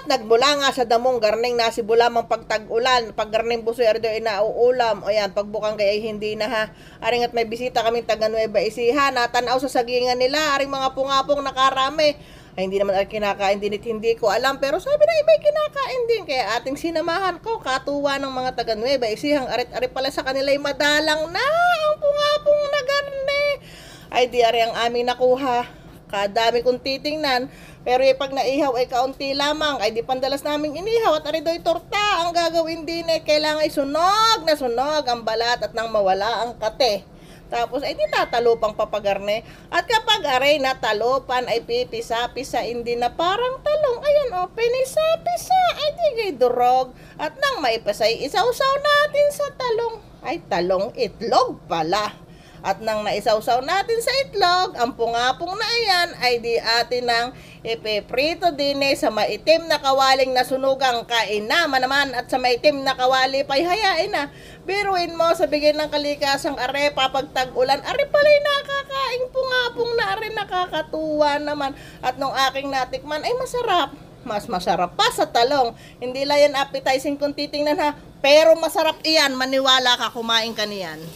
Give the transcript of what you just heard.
At nagmula nga sa damong garning na si bulamang pagtag-ulan, pag garning busoy ardo ay nauulam. O yan, pagbukang kay ay hindi na ha. Aring at may bisita kaming taga Nueva Ecija, natanaw sa sagingan nila, aring mga pungapong nakarami. Ay hindi naman kinakain din at hindi ko alam, pero sabi na iba'y kinakain din. Kaya ating sinamahan ko, katuwa ng mga taga Nueva Ecija, arit-arit pala sa kanila'y madalang na ang pungapong na garne. Ay di ari ang aming nakuha, kadami kong titingnan. Pero pag naihaw ay kaunti lamang, ay di pandalas naming inihaw at arido'y torta. Ang gagawin din ay kailangan sunog na sunog ang balat at nang mawala ang kate. Tapos ay di tatalupang papagarne. At kapag aray na talupan ay pipisa-pisain din na parang talong. Ayan o, pinisa-pisa ay di gay durog. At nang maipasay, isawsaw natin sa talong. Ay talong itlog pala. At nang naisawsaw natin sa itlog, ang pungapong na ayan ay di atin ng ipiprito din sa maitim na kawaling nasunugang kainaman naman at sa maitim na kawali pa'y hayain na. Biruin mo sa bigay ng kalikasang are papagtag ulan, are pala'y nakakaing pungapong na are nakakatuwa naman. At nung aking natikman ay masarap. Mas masarap pa sa talong. Hindi lang yan appetizing kung titingnan ha, pero masarap iyan, maniwala ka, kumain ka niyan.